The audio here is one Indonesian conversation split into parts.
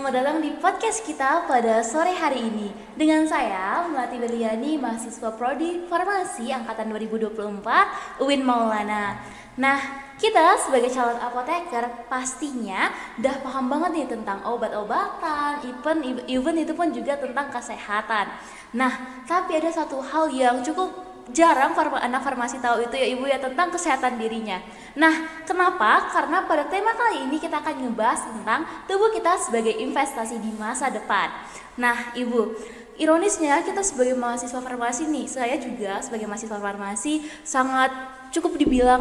selamat datang di podcast kita pada sore hari ini. Dengan saya, Melati Berliani, mahasiswa Prodi Farmasi Angkatan 2024, UIN Maulana. Nah, kita sebagai calon apoteker pastinya udah paham banget nih tentang obat-obatan, even itu pun juga tentang kesehatan. Nah, tapi ada satu hal yang cukup jarang anak farmasi tahu itu ya ibu ya, tentang kesehatan dirinya. Nah, kenapa? Karena pada tema kali ini kita akan ngebahas tentang tubuh kita sebagai investasi di masa depan. Nah, ibu, ironisnya kita sebagai mahasiswa farmasi nih, saya juga sebagai mahasiswa farmasi sangat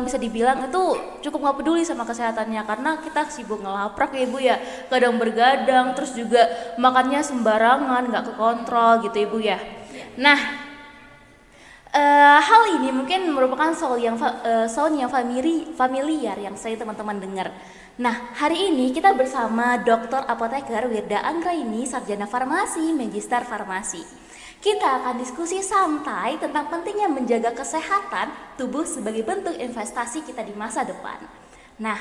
bisa dibilang itu cukup nggak peduli sama kesehatannya, karena kita sibuk ngelaprak ya ibu ya, kadang bergadang, terus juga makannya sembarangan, nggak kekontrol gitu ibu ya. Nah, hal ini mungkin merupakan sound yang familiar yang saya teman-teman dengar. Nah, hari ini kita bersama Dr. Apoteker Wirda Anggraini, Sarjana Farmasi, Magister Farmasi. Kita akan diskusi santai tentang pentingnya menjaga kesehatan tubuh sebagai bentuk investasi kita di masa depan. Nah,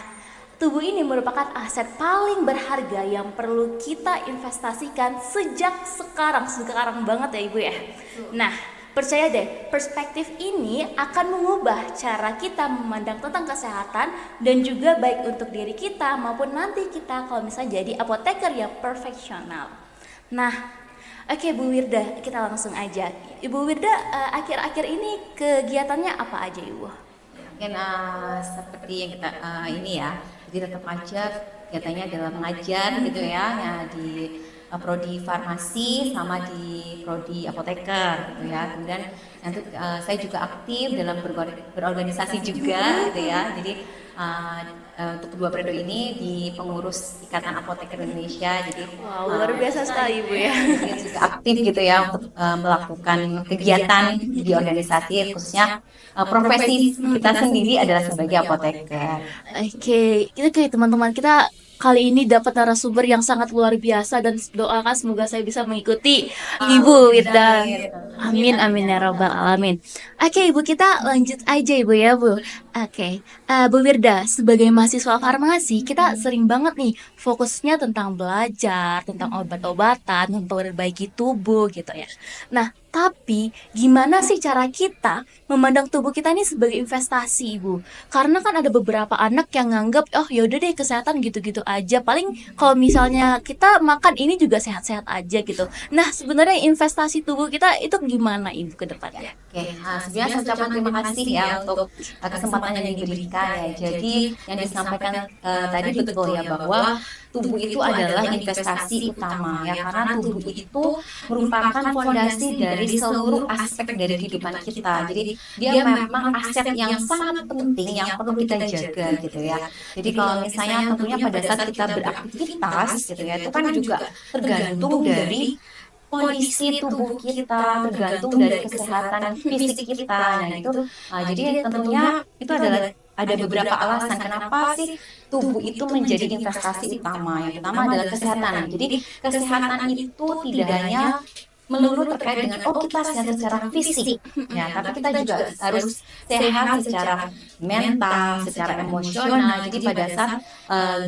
tubuh ini merupakan aset paling berharga yang perlu kita investasikan sejak sekarang banget ya ibu ya. Nah, percaya deh, perspektif ini akan mengubah cara kita memandang tentang kesehatan dan juga baik untuk diri kita maupun nanti kita kalau misalnya jadi apoteker yang profesional. Nah, oke Bu Wirda, kita langsung aja. Ibu Wirda, akhir-akhir ini kegiatannya apa aja Ibu? Mungkin seperti yang kita ini ya, jadi tetap aja kegiatannya adalah mengajar gitu ya di prodi farmasi sama di prodi apoteker gitu ya. Kemudian nanti saya juga aktif dalam berorganisasi juga gitu ya. Jadi untuk kedua periode ini di pengurus Ikatan Apoteker Indonesia. Jadi luar biasa sekali Ibu ya. Jadi juga aktif gitu ya untuk melakukan kegiatan di organisasi, khususnya profesi kita sendiri adalah sebagai apoteker. Oke, teman-teman kita kali ini dapat narasumber yang sangat luar biasa dan doakan semoga saya bisa mengikuti Ibu Wirda. Amin amin ya robbal alamin. Oke Ibu, kita lanjut aja Ibu ya Bu. Oke, Bu Wirda, sebagai mahasiswa farmasi kita sering banget nih fokusnya tentang belajar, tentang obat-obatan, memperbaiki tubuh gitu ya. Nah, tapi gimana sih cara kita memandang tubuh kita ini sebagai investasi Ibu? Karena kan ada beberapa anak yang nganggap oh yaudah deh kesehatan gitu-gitu aja, paling kalau misalnya kita makan ini juga sehat-sehat aja gitu. Nah, sebenarnya investasi tubuh kita itu gimana Ibu ke depannya? Oke, sebenarnya saya ucapkan terima kasih ya untuk kesempatan yang diberikan ya. Jadi yang disampaikan tadi betul ya, bahwa tubuh itu adalah investasi utama ya, karena tubuh itu merupakan fondasi dari seluruh aspek dari kehidupan kita. Jadi dia memang aset yang sangat penting yang perlu kita jaga gitu ya. Jadi kalau misalnya tentunya pada saat kita beraktivitas gitu ya, itu kan juga tergantung dari kondisi tubuh kita, tergantung dari kesehatan fisik kita. Nah itu, jadi tentunya itu adalah ada beberapa alasan kenapa sih tubuh itu menjadi investasi utama. Yang pertama adalah kesehatan. Jadi kesehatan itu tidak hanya melulu terkait dengan kita sehat secara fisik ya, tapi kita juga harus sehat secara mental, secara emosional. Jadi pada saat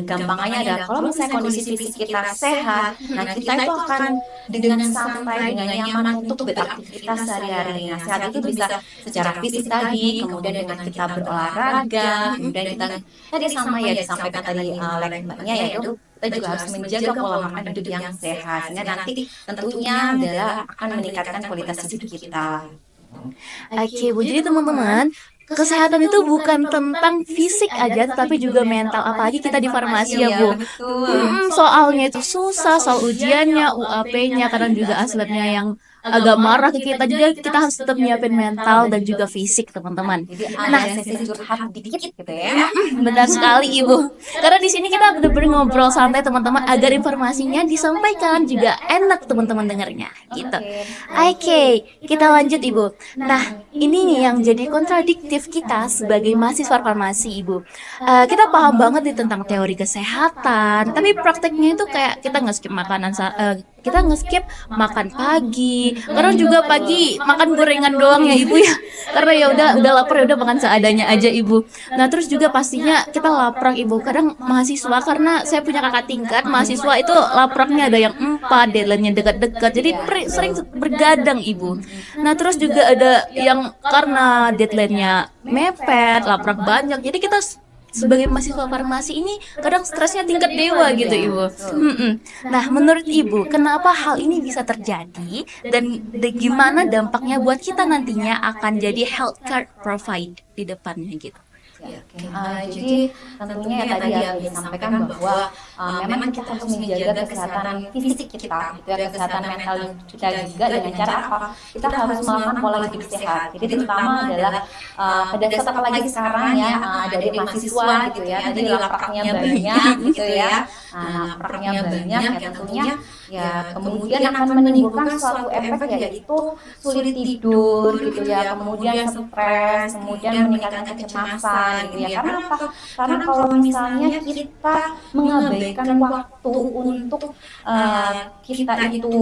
gampangannya adalah kalau misalnya kondisi fisik kita sehat, nah kita itu akan dengan santai, dengan nyaman untuk beraktivitas sehari-hari. Nah, sehat itu bisa secara fisik tadi, kemudian dengan kita berolahraga, kemudian kita tadi sama ya disampaikan tadi oleh mbaknya, yaitu kita juga harus menjaga pola makan hidup yang sehat, sehingga nanti tentunya adalah akan meningkatkan kualitas hidup kita. Oke Bu, jadi teman-teman, kesehatan itu bukan tentang fisik aja, tetapi juga mental. Apalagi kita di farmasi ya Bu. Soalnya itu susah, soal ujiannya, UAP-nya, kadang juga asletnya yang agak marah ke kita, jadi kita harus tetap nyiapin mental dan juga fisik teman-teman. Jadi ada sesi curhat dikit gitu ya. Benar sekali Ibu. Karena di sini kita benar-benar ngobrol santai teman-teman agar informasinya disampaikan juga enak teman-teman dengarnya gitu. Oke, kita lanjut Ibu. Nah, ini nih yang jadi kontradiktif kita sebagai mahasiswa farmasi Ibu. Kita paham banget nih tentang teori kesehatan, tapi prakteknya itu kayak kita nge-skip makanan kita nge-skip makan pagi. Karena juga pagi makan gorengan doang ya Ibu ya. Karena ya udah lapar, ya udah makan seadanya aja Ibu. Nah, terus juga pastinya kita laprak Ibu. Kadang mahasiswa, karena saya punya kakak tingkat, mahasiswa itu lapraknya ada yang 4, deadline-nya dekat-dekat. Jadi sering bergadang Ibu. Nah, terus juga ada yang karena deadline-nya mepet, laprak banyak. Jadi kita sebagai mahasiswa farmasi ini kadang stresnya tingkat dewa gitu Ibu. Nah, menurut Ibu, kenapa hal ini bisa terjadi dan gimana dampaknya buat kita nantinya akan jadi healthcare provider di depannya gitu? Jadi tentunya ya tadi ya disampaikan bahwa memang kita harus menjaga kesehatan fisik kita, gitu ya, kesehatan mental kita juga dengan cara apa? Kita harus melakukan pola hidup sehat. Jadi terutama adalah pada saat apalagi sekarang ya dari mahasiswa gitu ya, tadi lapaknya banyak gitu ya. Lapaknya banyak ya tentunya ya kemudian akan menimbulkan suatu efek yaitu sulit tidur gitu ya, kemudian stres, kemudian meningkatkan kecemasan gitu ya. Karena apa? Karena kalau misalnya kita mengabaikan waktu untuk kita itu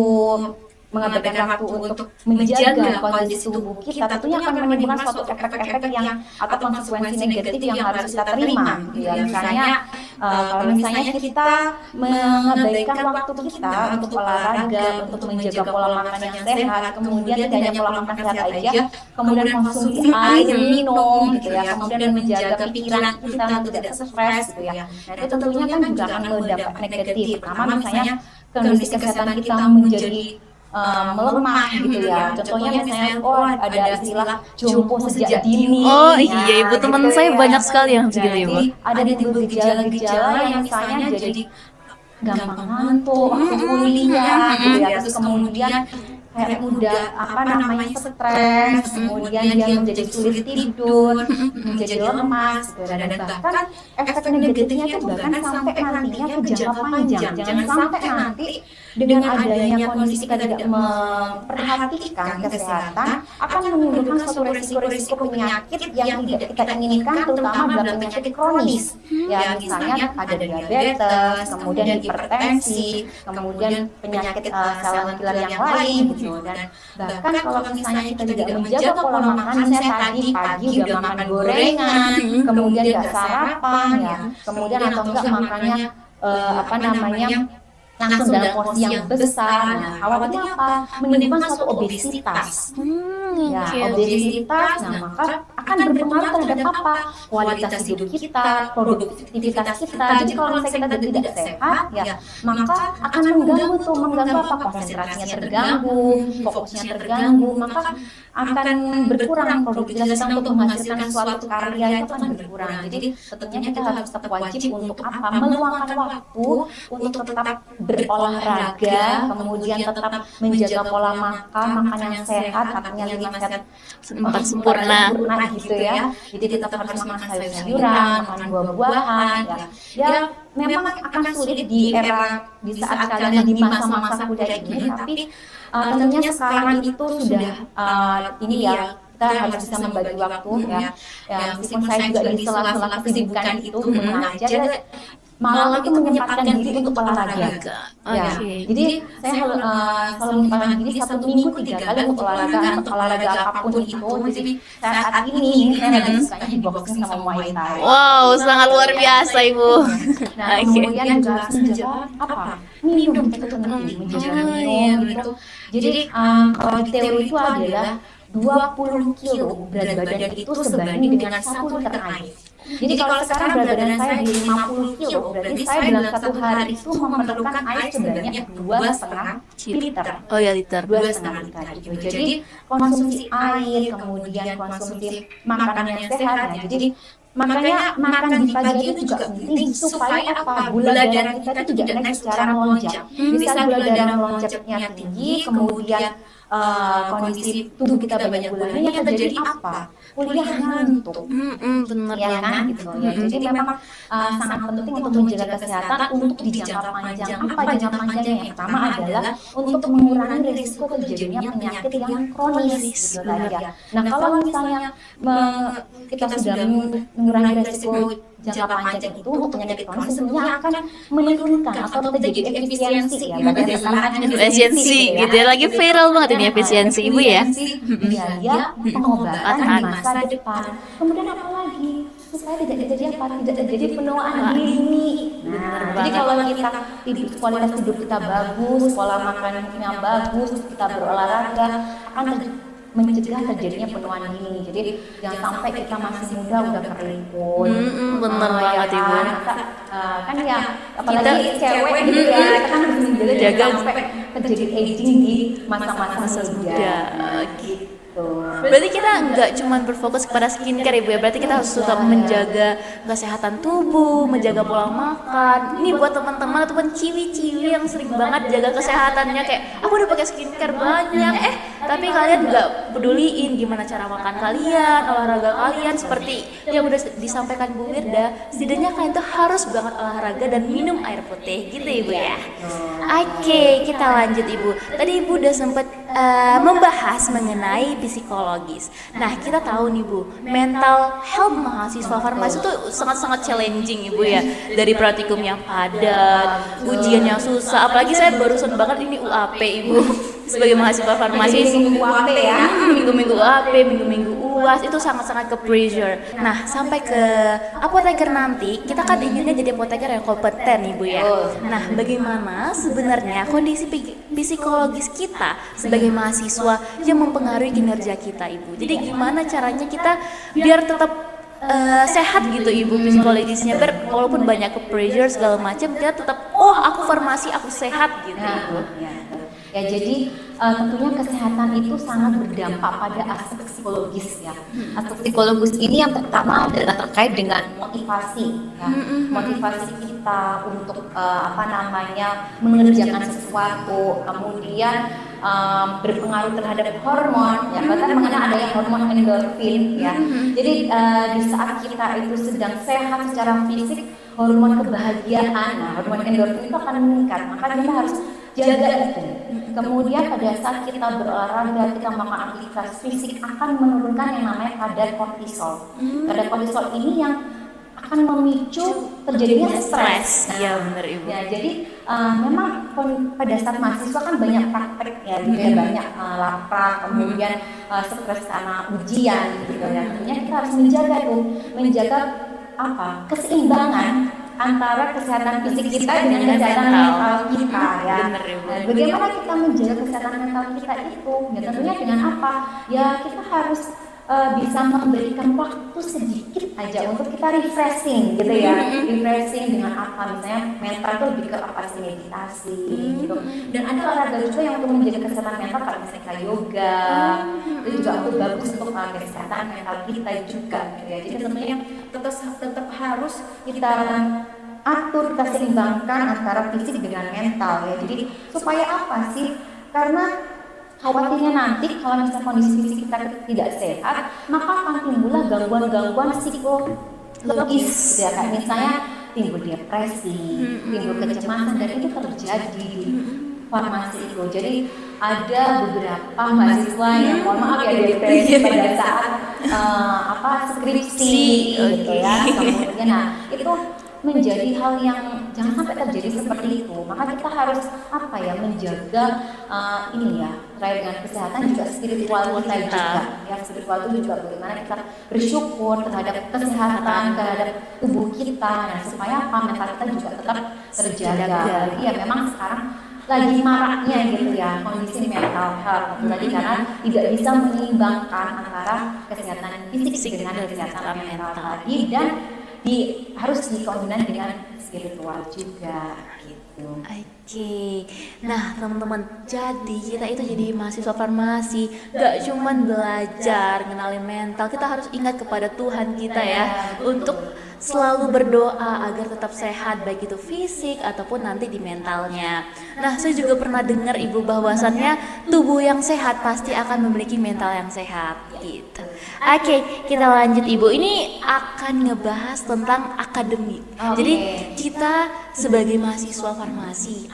mengabaikan waktu untuk menjaga kondisi tubuh kita, tentunya akan menimbulkan suatu efek-efek yang atau konsekuensi negatif yang harus kita terima gitu ya. Misalnya kalau misalnya kita mengabaikan waktu kita untuk olahraga, untuk menjaga pola makan yang sehat, kemudian tidak hanya pola makan sehat aja, kemudian konsumsi air, minum gitu ya, kemudian menjaga pikiran kita untuk tidak stres gitu ya. Nah, itu tentunya kan juga akan berdampak negatif. Pertama misalnya kondisi kesehatan kita menjadi melemah gitu ya. Contohnya misalnya ada istilah jompo sejak dini. Oh iya Ibu, teman gitu saya ya. banyak sekali yang begitu Ibu. Ada timbul gejala-gejala yang misalnya jadi gampang ngantuk waktu kuliah gitu ya. Terus kemudian kayak mudah stres, kemudian dia menjadi sulit tidur, menjadi lemas gitu. Dan bahkan efek negatifnya itu bahkan sampai nantinya ke jangka panjang. Jangan sampai nanti dengan adanya kondisi kita tidak memperhatikan kesehatan akan menimbulkan suatu resiko-resiko penyakit yang tidak kita inginkan, terutama adalah penyakit kronis. Ya misalnya ada diabetes, kemudian hipertensi, kemudian penyakit saluran gila yang lain gitu. Dan bahkan kalau misalnya kita tidak menjaga pola makan, misalnya tadi pagi udah makan gorengan, kemudian nggak sarapan ya, kemudian atau enggak makannya langsung dalam porsi yang besar. Nah, awalnya apa? Menimbulkan suatu obesitas. Obesitas, nah maka akan berpengaruh terhadap apa? Kualitas hidup kita, produktivitas kita. Jadi kalau misalnya kita tidak sehat, ya maka akan mengganggu apa? Konsentrasinya terganggu, fokusnya terganggu, maka akan berkurang produktivitas kita untuk menghasilkan suatu karya itu akan berkurang. Jadi tentunya kita harus tetap wajib untuk apa? Meluangkan waktu untuk tetap berolahraga, kemudian tetap menjaga pola makan yang sehat, artinya 5 sehat 4 sempurna gitu ya. Jadi tetap harus makan sayur-sayuran, makan buah-buahan ya. Memang akan sulit di saat kalian di masa-masa kuliah ini, tapi tentunya sekarang itu sudah kita harus bisa membagi waktu ya. Meskipun saya juga di sela-sela kesibukan itu mengajar, malah itu menyempatkan diri untuk olahraga. Jadi saya selalu menyempatkan diri 1 minggu 3 kali untuk olahraga apapun itu. Jadi saat ini saya lagi sukanya di boxing sama Muay Thai. Wow, sangat luar biasa Ibu. Nah, kemudian juga harus menjaga minum itu penting, menjaga minum gitu. Jadi kalau di teori itu adalah 20 kilo berat badan itu sebanding dengan 1 liter air. Jadi kalau sekarang berat badan saya di 50 kilo, berarti saya dalam 1 hari itu memerlukan air sebanyak 2,5 liter. Oh ya, liter. 2,5 liter gitu. Jadi konsumsi air, kemudian konsumsi makanan yang sehat. Nah, jadi makanya makan di pagi itu juga penting supaya apa? Gula darah kita itu tidak naik secara melonjak. Bisa gula darah melonjaknya tinggi, kemudian kondisi tubuh kita banyak gulanya, yang terjadi apa? Kuliah ngantuk. Benar Ya kan gitu ya. Jadi memang sangat penting untuk menjaga kesehatan untuk di jangka panjang. Apa jangka panjangnya? Yang pertama adalah untuk mengurangi risiko terjadinya penyakit yang kronis gitu tadi ya. Nah, kalau misalnya kita sudah mengurangi risiko jangka panjang itu untuk penyakit kronis sebenarnya akan menurunkan atau terjadi efisiensi ya, berdasarkan Efisiensi gitu ya, lagi viral banget ini efisiensi ibu ya. biaya pengobatan di masa depan. Kemudian apa lagi? Supaya tidak terjadi apa? Tidak terjadi penuaan dini. Nah, jadi kalau kita kualitas tidur kita bagus, pola makannya bagus, kita berolahraga, akan mencegah terjadinya penuaan dini. Jadi jangan sampai kita masih muda udah keriput. Bener banget ibu. Kan ya, apalagi cewek gitu ya, kita kan harus menjaga sampai terjadi aging di masa-masa muda. Gitu. Berarti kita nggak cuma berfokus kepada skincare ibu ya, berarti kita harus tetap menjaga kesehatan tubuh, menjaga pola makan. Ini buat teman-teman ataupun ciwi-ciwi yang sering banget jaga kesehatannya, kayak aku udah pakai skincare banyak, tapi kalian nggak peduliin gimana cara makan kalian, olahraga kalian. Seperti yang udah disampaikan Bu Wirda, setidaknya kalian tuh harus banget olahraga dan minum air putih gitu ibu ya. Oke, kita lanjut ibu. Tadi ibu udah sempet membahas mengenai psikologis. Nah, kita tahu nih Bu, mental health mahasiswa farmasi itu sangat-sangat challenging Ibu ya. Dari praktikum yang padat, ujian yang susah, apalagi saya barusan banget ini UAP Ibu. Sebagai mahasiswa farmasi, minggu UAP ya. Minggu-minggu UAP, minggu-minggu UAS itu sangat-sangat ke pressure. Nah, sampai ke apoteker nanti, kita kan inginnya jadi apoteker yang kompeten Ibu ya. Nah, bagaimana sebenarnya kondisi psikologis kita sebagai mahasiswa yang mempengaruhi kinerja kita Ibu. Jadi gimana caranya kita biar tetap sehat gitu Ibu psikologisnya, walaupun banyak ke pressure segala macam, kita tetap aku farmasi, aku sehat gitu Ibu. Ya, jadi tentunya kesehatan itu sangat berdampak pada aspek psikologis ya. Aspek psikologis ini yang pertama adalah terkait dengan motivasi ya. Motivasi kita untuk mengerjakan sesuatu, kemudian berpengaruh terhadap hormon ya, bahkan mengenai adanya hormon endorfin ya. Jadi di saat kita itu sedang sehat secara fisik, hormon kebahagiaan, hormon endorfin itu akan meningkat, maka kita harus jaga itu. Kemudian pada saat kita berolahraga, kita melakukan aktivitas fisik akan menurunkan yang namanya kadar kortisol. Kadar kortisol ini yang akan memicu terjadinya stres. Iya benar Ibu. Ya, jadi memang pada saat mahasiswa kan banyak praktek ya, banyak laprak, kemudian stres karena ujian gitu ya. Tentunya kita harus menjaga keseimbangan antara kesehatan fisik kita dengan kesehatan mental kita ya. Bagaimana kita menjaga kesehatan mental kita itu? Ya tentunya dengan apa? Ya kita harus bisa memberikan waktu sedikit aja untuk kita refreshing gitu ya. Refreshing dengan apa? Misalnya mental itu lebih ke meditasi gitu. Dan ada olahraga juga yang untuk menjaga kesehatan mental, kalau misalnya kayak yoga, itu juga bagus untuk kesehatan mental kita juga gitu ya. Jadi tentunya tetap harus kita atur, kita seimbangkan antara fisik dengan mental ya. Jadi supaya apa sih? Karena khawatirnya nanti kalau misalnya kondisi fisik kita tidak sehat, maka akan timbullah gangguan-gangguan psikologis ya, kayak misalnya timbul depresi, timbul kecemasan, dan itu terjadi di farmasi itu. Jadi ada beberapa mahasiswa yang mohon maaf ya depresi pada saat skripsi gitu ya. Kemudian itu menjadi hal yang jangan sampai terjadi seperti itu. Maka kita harus menjaga terkait dengan kesehatan juga spiritual kita juga ya. Spiritual itu juga bagaimana kita bersyukur terhadap kesehatan, terhadap tubuh kita, nah supaya mental kita juga tetap terjaga. Iya, memang sekarang lagi maraknya gitu ya kondisi mental health tadi, karena tidak bisa menyeimbangkan antara kesehatan fisik dengan kesehatan mental tadi, dan harus dikombinasi dengan spiritual juga gitu. Oke, nah teman-teman, jadi kita itu jadi mahasiswa farmasi gak cuman belajar ngenalin mental, kita harus ingat kepada Tuhan kita ya, untuk selalu berdoa agar tetap sehat, baik itu fisik ataupun nanti di mentalnya. Nah, saya juga pernah dengar Ibu bahwasannya tubuh yang sehat pasti akan memiliki mental yang sehat gitu. Oke, kita lanjut Ibu. Ini akan ngebahas tentang akademik. Jadi kita sebagai mahasiswa farmasi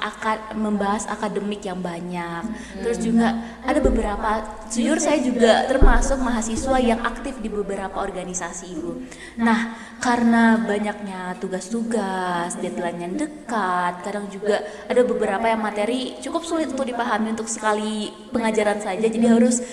membahas akademik yang banyak. Terus juga ada beberapa, jujur saya juga termasuk mahasiswa yang aktif di beberapa organisasi Ibu. Nah, karena banyaknya tugas-tugas, deadline yang dekat, kadang juga ada beberapa yang materi cukup sulit untuk dipahami untuk sekali pengajaran saja, jadi harus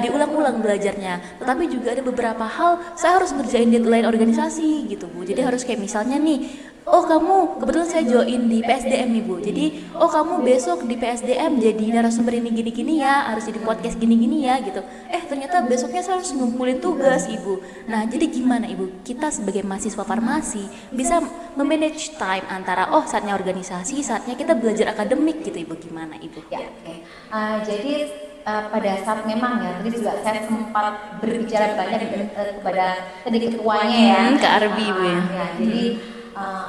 diulang-ulang belajarnya. Tetapi juga ada beberapa hal saya harus ngerjain deadline organisasi gitu Bu. Jadi harus kayak misalnya nih, oh kamu kebetulan saya join di PSDM nih Bu. Jadi oh kamu besok di PSDM jadi narasumber ini gini-gini ya, harus jadi podcast gini-gini ya gitu. Ternyata besoknya saya harus ngumpulin tugas Ibu. Nah jadi gimana Ibu, kita sebagai mahasiswa farmasi bisa memanage time antara saatnya organisasi, saatnya kita belajar akademik gitu Ibu, gimana Ibu? Ya, oke. Jadi pada saat memang ya, tadi juga saya sempat berbicara banyak kepada tadi ketuanya ya, Kak Arbi Bu ya. Jadi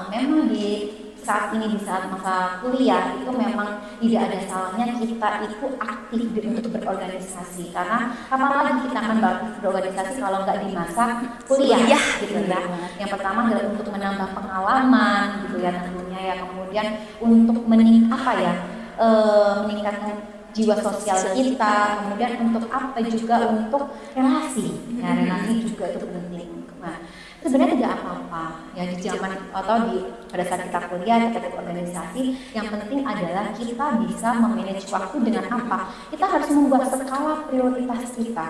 memang di saat ini, di saat masa kuliah itu memang tidak ada salahnya kita itu aktif untuk berorganisasi, karena apalagi kita akan berorganisasi kalau nggak di masa kuliah gitu ya. Yang pertama adalah untuk menambah pengalaman gitu ya tentunya ya, kemudian untuk meningkatkan jiwa sosial kita, kemudian untuk apa juga untuk relasi. Nah, relasi juga itu penting. Nah, sebenarnya tidak apa-apa ya di zaman atau pada saat kita kuliah, kita berorganisasi, yang penting adalah kita bisa memanage waktu dengan apa? Kita harus membuat skala prioritas kita.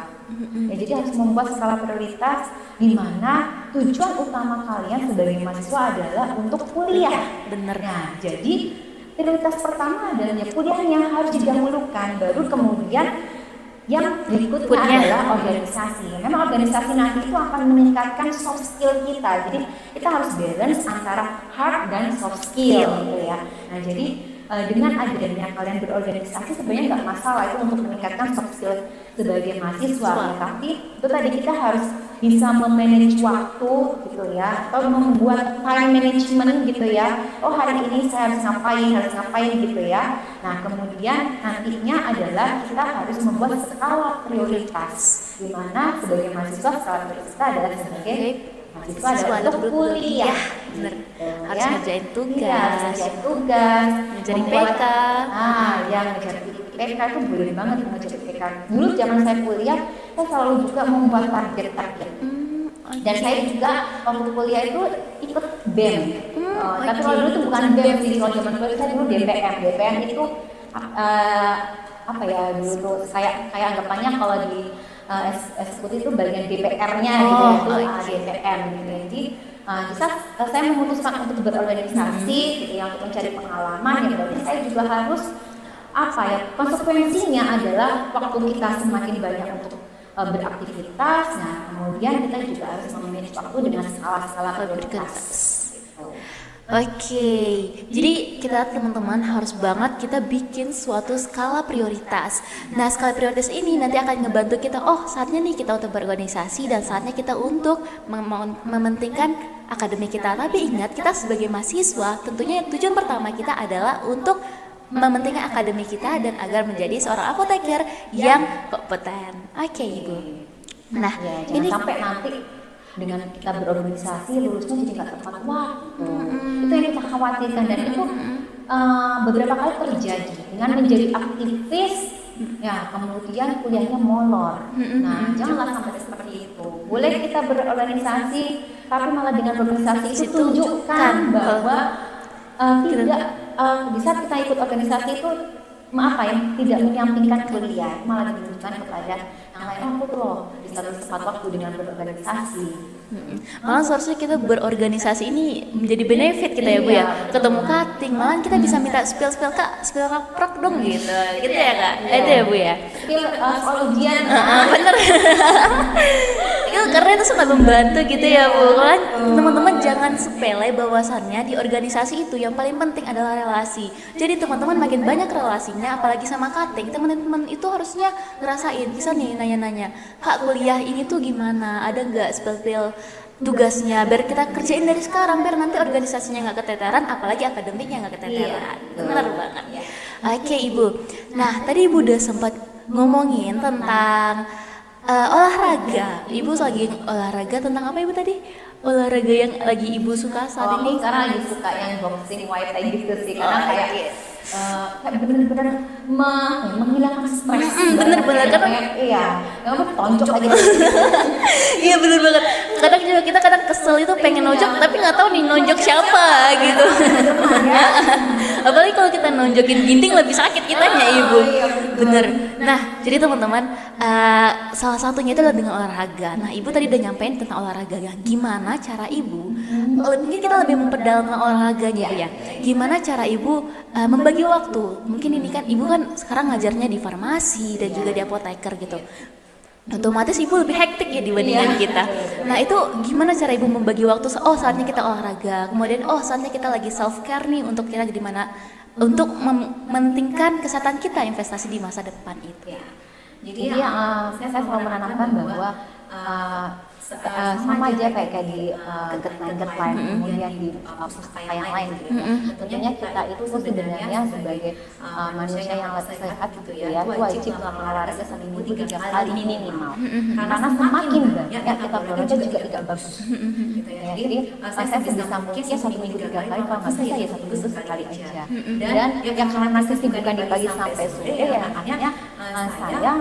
Ya, jadi harus membuat skala prioritas di mana tujuan utama kalian sebagai mahasiswa adalah untuk kuliah. Bener. Nah, jadi prioritas pertama adalah kuliah yang harus didahulukan, baru kemudian yang berikutnya adalah organisasi. Memang organisasi nanti itu akan meningkatkan soft skill kita. Jadi kita harus balance antara hard dan soft skill gitu ya. Nah jadi dengan adanya kalian berorganisasi sebenarnya nggak masalah itu untuk meningkatkan soft skill sebagai mahasiswa. Tapi itu tadi kita harus bisa memanage waktu gitu ya, atau membuat time management gitu ya. Oh hari ini saya harus ngapain gitu ya. Nah kemudian nantinya adalah kita harus membuat skala prioritas, di mana sebagai mahasiswa skala prioritas kita adalah sebagai mahasiswa adalah untuk kuliah. Bener. Harus Ya. ngerjain tugas, Iya, harus ngerjain tugas, ngejarin membuat- PK. yang ngejar PK itu boleh banget ngejar PK. Dulu zaman saya kuliah, saya selalu juga membuat target-target. Dan saya juga waktu kuliah itu ikut BEM. Tapi kalau dulu itu bukan BEM sih, kalau zaman kuliah saya dulu DPM. DPM itu apa ya dulu tuh kayak anggapannya kalau di eksekutif itu bagian DPR-nya gitu ya, itu DPM gitu. Jadi saya memutuskan untuk berorganisasi gitu ya, untuk mencari pengalaman ya, berarti saya juga harus konsekuensinya adalah waktu kita semakin banyak untuk beraktivitas. Nah kemudian kita juga harus memanage waktu dengan skala-skala prioritas gitu. Oke, jadi kita teman-teman harus banget kita bikin suatu skala prioritas. Nah, skala prioritas ini nanti akan ngebantu kita, saatnya nih kita untuk berorganisasi dan saatnya kita untuk mementingkan akademik kita. Tapi ingat, kita sebagai mahasiswa tentunya tujuan pertama kita adalah untuk mementingkan akademik kita dan agar menjadi seorang apoteker yang kompeten. Oke, Ibu. Nah, Ya, ini jangan sampai nanti dengan kita berorganisasi lulusnya jadi nggak tepat waktu. Itu yang kita khawatirkan, dan itu beberapa kali terjadi dengan menjadi aktivis ya kemudian kuliahnya molor. Nah janganlah sampai seperti itu. Boleh kita berorganisasi tapi malah dengan organisasi itu tunjukkan bahwa tidak di saat kita ikut organisasi itu tidak menyampingkan kuliah, malah ditunjukkan kepada yang lain, aku tuh loh bisa tepat waktu dengan berorganisasi. Malah seharusnya kita berorganisasi ini menjadi benefit kita ya Bu ya. Ketemu cutting, malah kita bisa minta spill prok dong gitu ya Kak. Itu ya Bu ya. Skill soal ujian. Bener. Itu karena itu sangat membantu gitu ya Bu. Kan teman-teman jangan sepele bahwasannya di organisasi itu yang paling penting adalah relasi. Jadi teman-teman makin banyak relasinya, apalagi sama cutting, teman-teman itu harusnya ngerasain, bisa nih nanya-nanya, Kak kuliah ini tuh gimana? Ada nggak spill tugasnya? Biar kita kerjain dari sekarang, biar nanti organisasinya nggak keteteran, apalagi akademiknya nggak keteteran. Benar banget. Oke Ibu. Nah tadi Ibu udah sempat ngomongin tentang olahraga. Ibu lagi olahraga tentang apa Ibu tadi? Olahraga yang lagi Ibu suka saat ini? Sekarang lagi suka yang boxing, muay thai gitu sih, karena kayak kayak bener-bener menghilangkan stres. Bener-bener karena iya, kamu tonjok aja. iya bener banget. Kadang juga kita kadang kesel itu pengen nonjok tapi nggak tahu nih nonjok siapa gitu. Apalagi kalau kita nonjokin ginting lebih sakit kitanya ibu. Bener. Nah jadi teman-teman salah satunya itu adalah dengan olahraga. Nah ibu tadi udah nyampein tentang olahraga ya. Gimana cara ibu? Mungkin kita lebih memperdalam tentang olahraganya ya. Gimana cara ibu membagi waktu? Mungkin ini kan ibu kan sekarang ngajarnya di farmasi dan juga di apoteker gitu. Otomatis ibu lebih hektik ya dibandingkan kita. Nah itu gimana cara ibu membagi waktu? Oh saatnya kita olahraga, kemudian oh saatnya kita lagi self care nih untuk kita gimana untuk mementingkan kesehatan kita investasi di masa depan itu. Jadi saya selalu menanamkan bahwa sama aja kayak di nugget lain, kemudian di pustaka yang lain gitu. Tentunya kita itu sebenarnya sebagai manusia yang sehat gitu ya, wajib melakukan olahraga seminggu 3 kali minimal. Karena semakin banyak kita olahraga juga tidak bagus. Gitu ya. Jadi saya sebisa mungkin 1 minggu 3 kali, kalau nggak bisa ya 1 minggu sekali aja. Dan yang karena kesibukan di pagi sampai sore ya makanya saya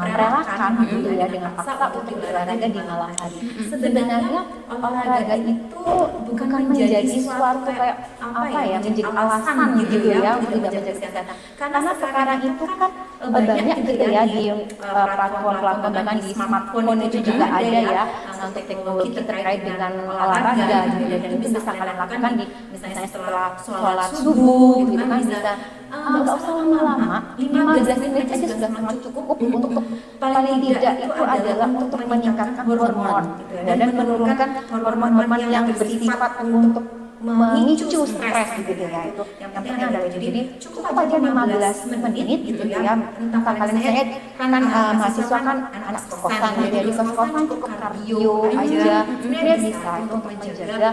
merelakan gitu ya dengan paksa untuk berolahraga di malam hari. Sebenarnya olahraga itu bukan menjadi suatu kayak apa ya, menjadi alasan gitu ya untuk tidak menjaga kesehatan. Karena sekarang itu kan banyak gitu ya di platform-platform, bahkan di smartphone itu juga ada ya untuk teknologi terkait dengan olahraga gitu ya. Dan itu bisa kalian lakukan di misalnya setelah sholat subuh gitu kan, bisa nggak usah lama-lama, 15 menit aja sudah sangat cukup untuk paling tidak itu adalah untuk meningkatkan hormon gitu ya, dan menurunkan hormon-hormon yang bersifat untuk memicu stres gitu ya. Itu yang penting adalah itu. Jadi cukup aja 15 menit gitu ya. Entah kalian misalnya kan mahasiswa kan anak kosan ya, di kos-kosan cukup kardio aja sebenarnya bisa itu untuk menjaga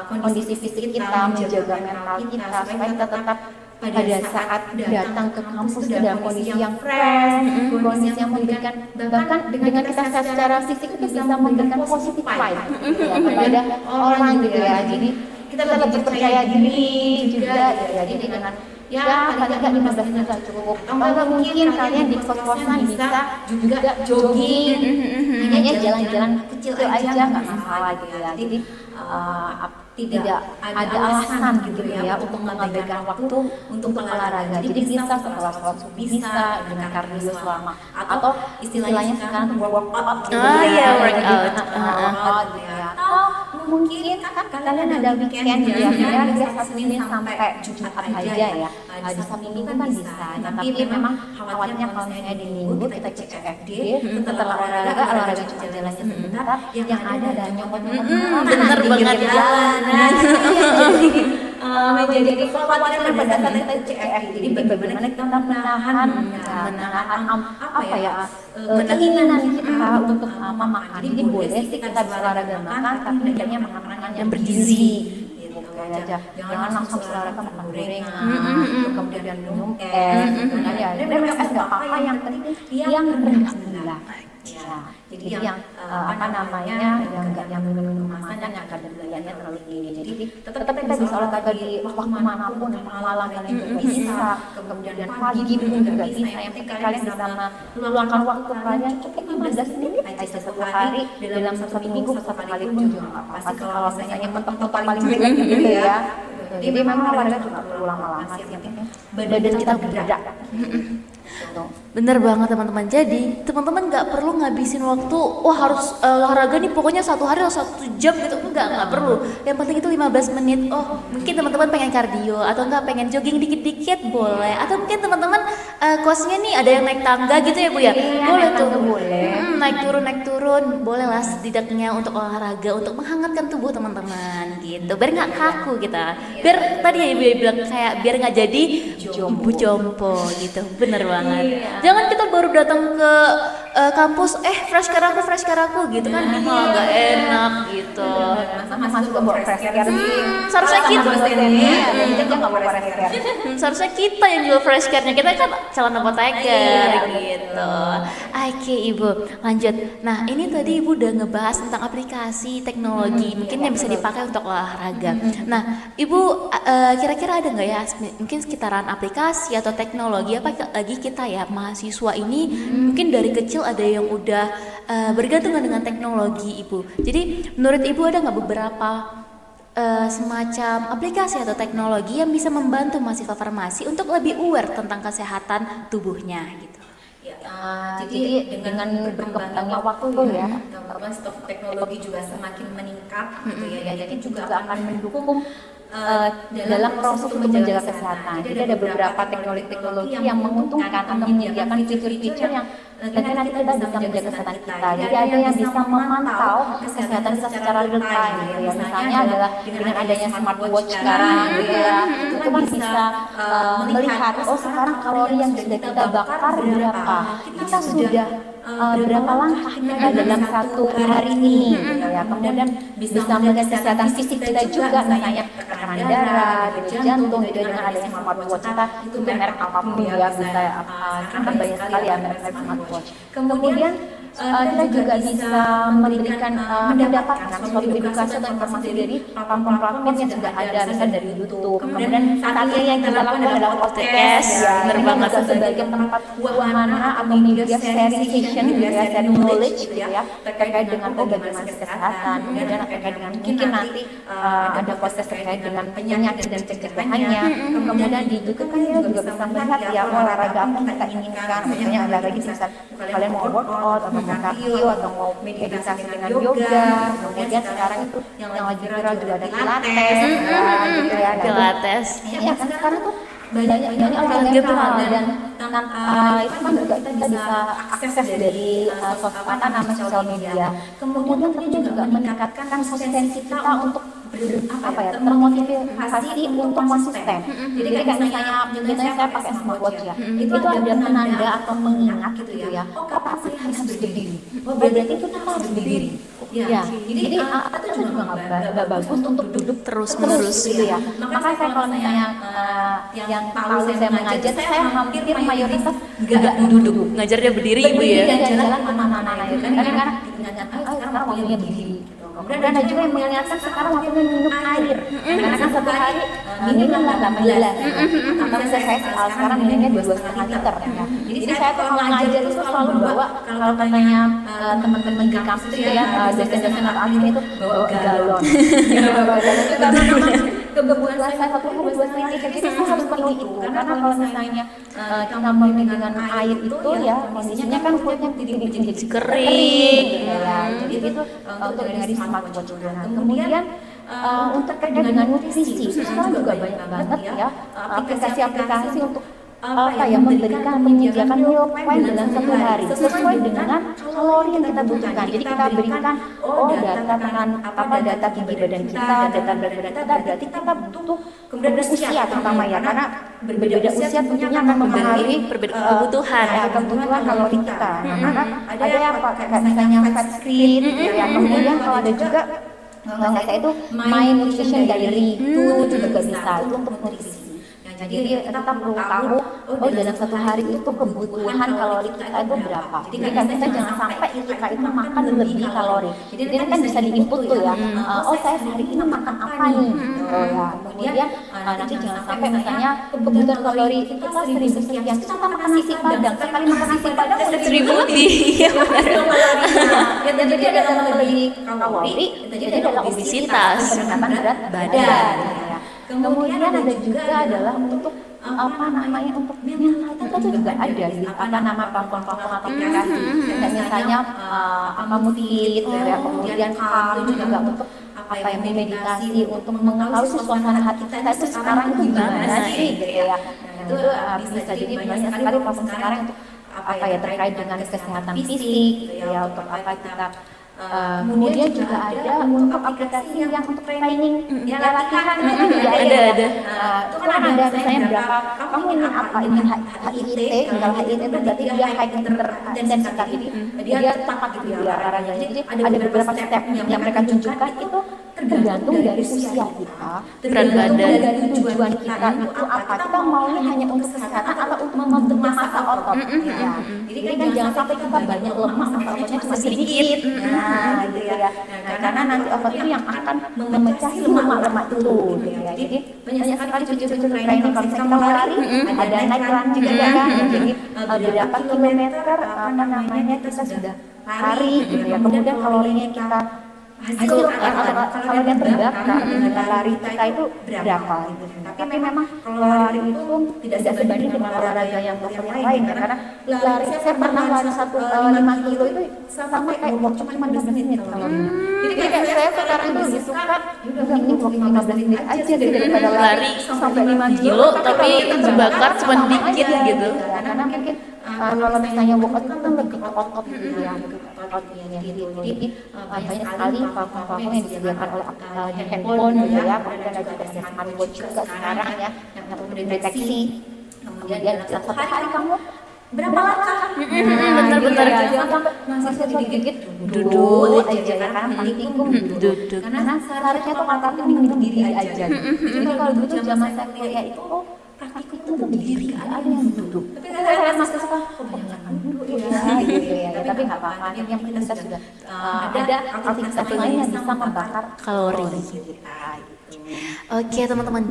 kondisi fisik kita, menjaga mental kita supaya kita tetap pada saat datang ke kampus dalam kondisi yang fresh, kondisi yang memberikan, bahkan dengan kita secara fisik itu bisa memberikan positif vibe ya, kepada orang gitu ya. Jadi kita lebih percaya diri juga ya. Jadi dengan ya paling nggak 15 menit cukup. Kalau mungkin kalian di kos-kosan bisa juga jogging, hanya jalan-jalan kecil aja nggak masalah gitu ya. Jadi tidak ada alasan gitu ya untuk mengabaikan waktu untuk olahraga. Jadi bisa setelah sholat subuh, bisa dengan kardio selama, atau istilahnya sekarang workout gitu ya. Workout gitu ya. Atau mungkin kan kalian ada weekend ya, biasa Senin sampai Jumat aja ya. Di Sabtu Minggu kan bisa. Tapi memang khawatirnya kalau misalnya di Minggu kita cek CFD, setelah olahraga cuma jalannya sebentar, yang ada dan nyomot-nyomot bener banget jalan. Menjadi kekhawatiran pada saat kita CFD. Jadi bagaimana kita menahan apa ya, keinginan kita untuk makan. Jadi boleh sih kita bisa olahraga makan, tapi hendaknya makan yang bergizi. Aja. Jangan langsung olahraga makan gorengan, kemudian minum es, gitu kan ya. Minum es nggak apa-apa, yang penting yang rendah gula. Ya, jadi yang apa namanya, yang minum kemasan yang kadar gulanya terlalu tinggi. Jadi tetap kita bisa olahraga di waktu manapun, malam kalian juga bisa, kemudian pagi pun juga bisa. Yang penting kalian bisa meluangkan waktu kalian cukup 15 menit aja satu hari, dalam satu minggu satu kali pun juga nggak apa-apa. Kalau misalnya mentok-mentok paling jelek gitu ya. Jadi memang olahraga juga perlu lama-lama sih, yang penting badan kita bergerak. Bener banget teman-teman. Jadi teman-teman nggak perlu ngabisin waktu, wah harus olahraga nih pokoknya 1 hari atau 1 jam gitu, nggak perlu. Yang penting itu 15 menit. Oh mungkin teman-teman pengen kardio atau nggak pengen jogging dikit-dikit boleh, atau mungkin teman-teman kosnya nih ada yang naik tangga gitu ya Bu ya, boleh tuh, naik turun boleh lah setidaknya untuk olahraga, untuk menghangatkan tubuh teman-teman gitu, biar nggak kaku kita, biar tadi ya Ibu bilang kayak biar nggak jadi ibu jompo gitu. Bener banget. Jangan kita baru datang ke kampus fresh care aku gitu kan malah gak enak gitu. Masa juga bawa fresh care sih. Seharusnya kita dia nggak bawa fresh care. Seharusnya kita yang jual fresh care-nya, kita kan calon apoteker gitu. Oke Ibu, lanjut. Nah ini tadi Ibu udah ngebahas tentang aplikasi teknologi mungkin yang bisa dipakai untuk olahraga. Nah Ibu kira-kira ada nggak ya mungkin sekitaran aplikasi atau teknologi, apa lagi kita ya mahasiswa ini mungkin dari kecil ada yang udah bergantungan dengan teknologi Ibu. Jadi menurut Ibu ada nggak beberapa semacam aplikasi atau teknologi yang bisa membantu mahasiswa farmasi untuk lebih aware tentang kesehatan tubuhnya gitu? Jadi dengan berkembangnya waktu ya, kemudian stok teknologi juga semakin meningkat gitu ya. Jadi juga akan mendukung dalam proses untuk menjaga kesehatan. Jadi ada beberapa teknologi yang menguntungkan atau menyediakan fitur-fitur yang nanti kita bisa menjaga kesehatan kita. Jadi ada yang bisa memantau kesehatan kita secara real time gitu ya. Misalnya adalah dengan adanya smartwatch sekarang gitu ya. Itu kan bisa melihat sekarang kalori yang sudah kita bakar berapa. Kita sudah berapa langkah kita dalam satu hari ini gitu ya. Kemudian bisa melihat kesehatan fisik kita juga, misalnya tekanan darah, denyut jantung gitu dengan adanya smartwatch kita, itu merek apapun ya, bisa kan banyak sekali ya merek smartwatch. Kemudian kita juga bisa mendapatkan suatu edukasi atau informasi dari platform-platform yang sudah ada, misalnya dari YouTube. Kemudian saat ini yang kita lakukan adalah podcast, benar banget, sebagai tempat wahana atau media sharing session gitu ya, sharing knowledge gitu ya, terkait dengan bagaimana kesehatan, kemudian terkait dengan mungkin nanti ada podcast terkait dengan penyakit dan pencegahannya. Kemudian di YouTube kan kita juga bisa melihat ya olahraga apa yang kita inginkan, misalnya olahraga bisa kalian mau workout atau mau cardio atau mau meditasi dengan yoga. Kemudian sekarang itu yang lagi viral juga ada pilates gitu ya, Pilates. Ya kan sekarang tuh banyak olahraga dan itu kan juga kita bisa akses dari sosial media. Kemudian kita juga meningkatkan konsistensi kita untuk termotivasi untuk konsisten. Jadi kayak misalnya saya pakai smartwatch ya, itu ada penanda atau mengingat gitu ya. Kapan sih harus berdiri? Berarti itu kita harus berdiri. Ya, jadi itu juga nggak bagus untuk duduk terus-menerus gitu ya. Maka saya kalau misalnya yang tahu saya mengajar, saya hampir mayoritas nggak duduk, ngajarnya berdiri Ibu ya. Dan jalan kemana-mana ya. Kadang-kadang diingatkan, sekarang waktunya berdiri. Kemudian ada juga yang mengingatkan sekarang waktunya minum air. Karena kan satu hari minimal 8 gelas. Atau saya sekarang minumnya 2,5 liter. Jadi saya tuh kalau ngajar itu selalu bawa, kalau katanya teman-teman di kampus ya, dosen-dosen atau admin itu bawa galon. Karena memang kebutuhan saya satu hari 2,5 liter. Jadi saya harus penuhi itu. Karena kalau misalnya kita minum dengan air itu ya kondisinya kan kulitnya jadi kering. Jadi itu untuk dari smartwatch juga. Kemudian untuk terkait dengan nutrisi, sekarang juga banyak banget ya aplikasi-aplikasi untuk memberikan menyediakan meal plan dalam satu hari sesuai dengan kalori yang kita butuhkan. Jadi kita berikan data tentang data tinggi badan kita, data berat badan kita, berarti kita butuh kemudian usia terutama ya, karena berbeda usia tentunya akan mempengaruhi kebutuhan kalori kita. Karena ada yang kayak misalnya fat screen ya, kemudian kalau ada juga saya itu My Nutrition Diary itu juga bisa itu untuk nutrisi. Jadi kita perlu tahu dalam satu hari itu kebutuhan kalori kita itu berapa. Jadi kan kita jangan sampai kita itu makan lebih kalori. Jadi kan bisa diinput tuh ya. Saya sehari ini makan apa nih? Ya. Kemudian nanti jangan sampai misalnya kebutuhan kalori kita 1.000 sekian, kita makan nasi padang. Sekali makan nasi padang udah 1.000 lebih. Jadi ada lebih kalori, jadi ada obesitas, peningkatan berat badan. Kemudian ada juga adalah untuk untuk mental kita tuh juga ada di platform-platform atau aplikasi. Dan misalnya Motivate ya, kemudian Calm juga untuk meditasi untuk mengetahui suasana hati kita itu sekarang itu gimana sih gitu ya. Itu bisa jadi banyak sekali platform sekarang untuk terkait dengan kesehatan fisik gitu ya, untuk kita Kemudian juga ada untuk aplikasi yang untuk training, ya latihan itu juga Ada. itu kan ada misalnya berapa kamu ingin apa, ingin HIIT, kalau HIIT itu berarti dia high intensitas, jadi dia cepat gitu ya olahraganya. Jadi ada beberapa step yang mereka tunjukkan itu tergantung dari usia kita, tergantung dari tujuan kita itu apa. Kita maunya hanya untuk kesehatan atau untuk membentuk massa otot. Ya. Jadi kan jangan sampai kita banyak lemak massa ototnya cuma sedikit. Nah, gitu ya. Nah, karena nanti otot itu yang akan memecah lemak-lemak itu. Ya. Jadi banyak sekali cucu-cucu training kalau misalnya kita lari, ada naik run juga kan. Jadi berapa kilometer apa namanya kita sudah lari gitu ya. Kemudian kalorinya kita hasil kalau yang terbakar dengan lari kita itu berapa gitu. Tapi memang kalau lari itu tidak sebanding dengan olahraga yang lain ya, karena lari saya pernah lari 5 kilo itu sama kayak walking cuma 15 menit kalorinya. Jadi kayak saya sekarang itu lebih suka udah mending walking 15 menit aja daripada lari sampai 5 kilo tapi terbakar cuma dikit gitu. Karena mungkin kalau misalnya workout itu kan lebih otot gitu ya, ototnya gitu. Jadi banyak sekali platform-platform yang disediakan oleh handphone gitu ya, kemudian ada juga smartwatch juga sekarang ya yang untuk mendeteksi. Kemudian satu hari kamu berapa langkah? Bener-bener. Jangan sampai masih dikit-dikit duduk aja ya, karena paling tikung duduk. Karena seharusnya tuh otot itu berdiri aja. Jadi kalau dulu zaman saya kuliah itu praktikum itu berdiri, gak ada yang duduk. Tapi saya lihat mas suka kebanyakan duduk ya gitu ya. Tapi nggak apa-apa, yang penting kita sudah ada aktivitas lain yang bisa membakar Kalori. kita gitu. Oke teman-teman,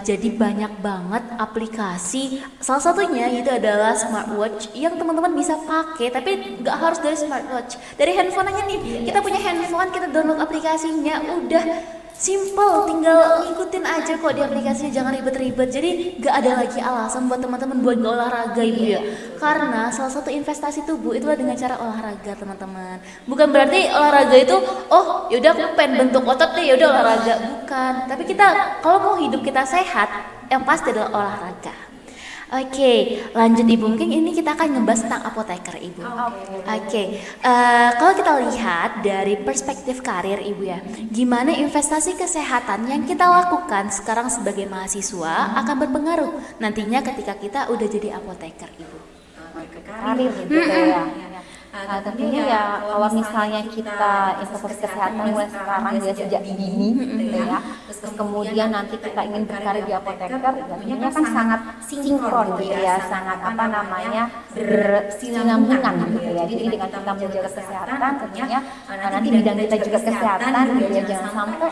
jadi banyak banget aplikasi. Salah satunya itu adalah smartwatch yang teman-teman bisa pakai, tapi nggak harus dari smartwatch, dari handphone aja nih. Kita punya handphone, kita download aplikasinya, udah simple, tinggal ikutin aja kok di aplikasinya, jangan ribet-ribet. Jadi nggak ada lagi alasan buat teman-teman buat nggak olahraga ibu ya, karena salah satu investasi tubuh itulah dengan cara olahraga teman-teman. Bukan berarti olahraga itu oh yaudah aku pengen bentuk otot deh yaudah olahraga, bukan. Tapi kita kalau mau hidup kita sehat, yang pasti adalah olahraga. Oke, lanjut Ibu. Mungkin ini kita akan ngebahas tentang apoteker Ibu. Oke, kalau kita lihat dari perspektif karir Ibu ya, gimana investasi kesehatan yang kita lakukan sekarang sebagai mahasiswa akan berpengaruh nantinya ketika kita udah jadi apoteker Ibu. Karir gitu ya. Tentunya ya kalau misalnya kita investasi kesehatan mulai sekarang ya sejak dini gitu ya, terus kemudian nanti kita ingin berkarir di apoteker, tentunya kan sangat sinkron gitu ya, sangat apa namanya bersinambungan gitu ya. Jadi dengan kita menjaga kesehatan, tentunya nanti bidang kita juga kesehatan gitu ya, jangan sampai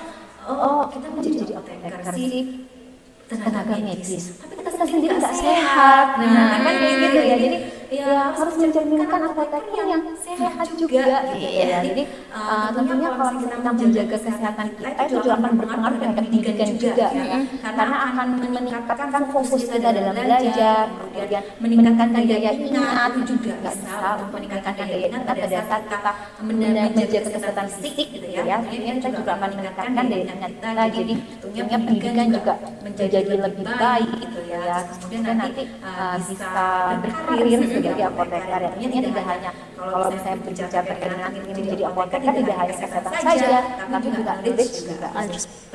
kita mau jadi apoteker sih tenaga medis, tapi kita sendiri nggak sehat. Nah, kan kayak gitu ya. Jadi ya harus mencerminkan apoteker yang sehat juga gitu ya. Jadi tentunya kalau kita menjaga kesehatan kita itu juga akan berpengaruh terhadap pendidikan juga ya. Karena akan meningkatkan fokus kita dalam belajar, kemudian meningkatkan daya ingat juga bisa untuk meningkatkan daya ingat pada saat kita menjaga kesehatan fisik gitu ya. Kemudian kita juga akan meningkatkan daya ingat kita. Jadi tentunya pendidikan juga menjadi lebih baik gitu ya. Kemudian nanti bisa berkarir sebagai apoteker ya. Ini tidak hanya kalau misalnya berbicara terkait dengan ingin menjadi apoteker tidak hanya kesehatan saja, tapi juga knowledge juga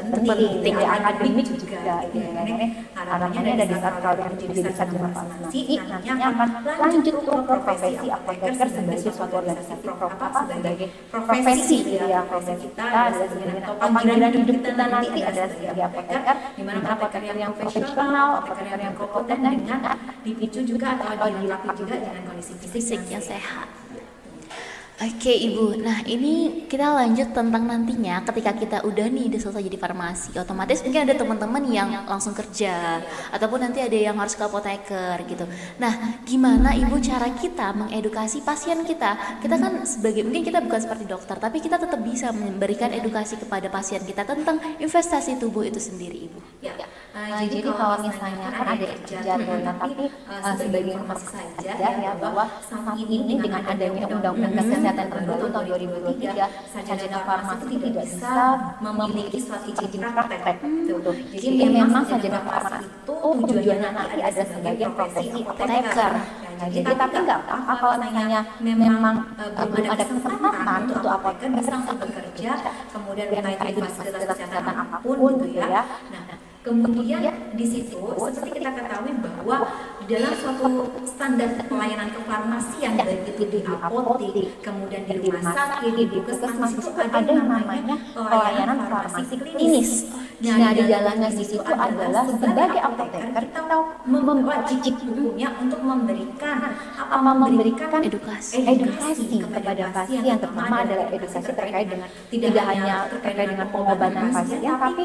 penting ya, akademik juga gitu ya. Ini harapannya dari saat kalian menjadi sarjana farmasi nantinya akan lanjut ke profesi apoteker sebagai suatu organisasi sebagai profesi gitu ya. Profesi kita adalah sebagai panggilan hidup kita nanti adalah sebagai apoteker, di mana apoteker yang profesional, apoteker yang berkompeten dengan dipicu juga atau dilatih juga dengan kondisi fisik yang sehat. Oke Ibu, nah ini kita lanjut tentang nantinya ketika kita udah nih udah selesai jadi farmasi, otomatis mungkin ada teman-teman yang langsung kerja ataupun nanti ada yang harus ke apoteker gitu. Nah gimana Ibu cara kita mengedukasi pasien kita? Kita kan sebagai, mungkin kita bukan seperti dokter, tapi kita tetap bisa memberikan edukasi kepada pasien kita tentang investasi tubuh itu sendiri Ibu. Ya. Jadi kalau misalnya kan ada jadwal, tapi sebagai informasi saja ya bahwa saat ini dengan adanya undang-undang kesehatan terbaru tahun 2023, sarjana farmasi tidak bisa memiliki suatu izin praktek. Jadi memang sarjana farmasi itu tujuannya nanti ada sebagai profesi apoteker. Jadi tapi nggak apa-apa kalau misalnya memang belum ada kesempatan untuk apoteker apoteker bisa langsung bekerja, kemudian mengenai fasilitas kesehatan apapun gitu ya. Nah, kemudian di situ seperti kita ketahui bahwa dalam suatu standar pelayanan kefarmasian baik itu di apotek, kemudian di rumah sakit, di puskesmas itu ada yang namanya pelayanan farmasi klinis. Nah, di dalamnya di situ adalah sebagai apoteker kita wajib hukumnya untuk memberikan edukasi kepada pasien, terutama adalah edukasi terkait dengan tidak hanya terkait dengan pengobatan pasien, tapi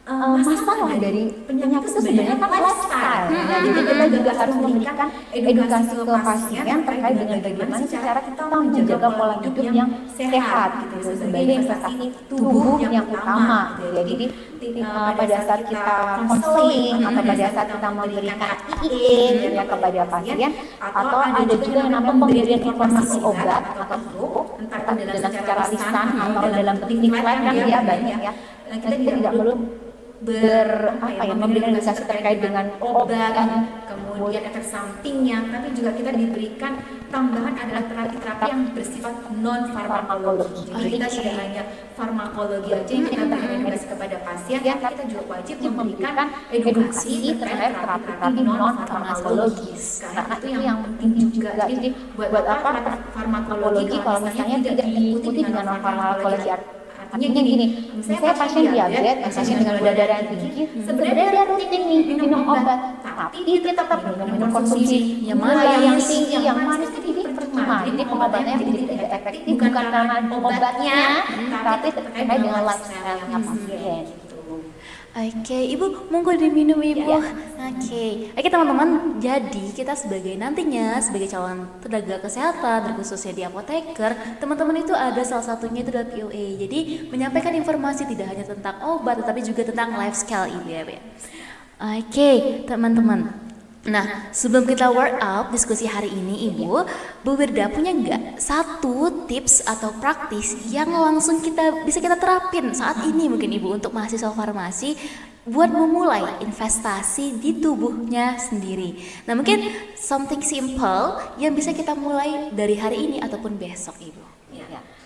masalah dari penyakit itu sebenarnya kan lifestyle. Jadi kita juga harus memberikan edukasi ke pasien terkait dengan bagaimana cara kita menjaga pola hidup yang sehat gitu, sebagai investasi tubuh yang utama. Jadi pada saat kita konseling atau pada saat kita memberikan IE kepada pasien, atau ada juga yang namanya pemberian informasi obat atau drug, entah dalam secara lisan atau dalam teknik lain kan ya banyak ya. Kita tidak perlu memberikan edukasi terkait dengan obat, kemudian efek sampingnya, tapi juga kita diberikan tambahan adalah terapi-terapi yang bersifat non farmakologi. Jadi kita tidak hanya farmakologi aja yang kita berikan edukasi kepada pasien, tapi kita juga wajib memberikan edukasi terkait terapi-terapi non farmakologis. Karena itu yang penting juga. Jadi buat apa farmakologi kalau misalnya tidak diikuti dengan non farmakologi? Artinya gini, misalnya pasien diabetes, pasien dengan gula darah yang tinggi, sebenarnya dia rutin nih minum obat, tapi dia tetap minum konsumsi yang tinggi, yang manis, jadi percuma. Jadi pengobatannya jadi tidak efektif bukan karena obatnya, tapi terkait dengan lifestyle-nya pasien. Oke, Ibu, monggo diminum Ibu. Oke, teman-teman, jadi kita nantinya sebagai calon tenaga kesehatan, terkhususnya di apoteker, teman-teman itu ada salah satunya itu adalah POA. Jadi menyampaikan informasi tidak hanya tentang obat, tetapi juga tentang lifestyle Ibu ya, Bu. Oke, teman-teman. Nah, sebelum kita wrap up diskusi hari ini, Ibu, Bu Wirda punya nggak satu tips atau praktis yang langsung bisa kita terapin saat ini mungkin Ibu untuk mahasiswa farmasi buat memulai investasi di tubuhnya sendiri. Nah, mungkin something simple yang bisa kita mulai dari hari ini ataupun besok, Ibu.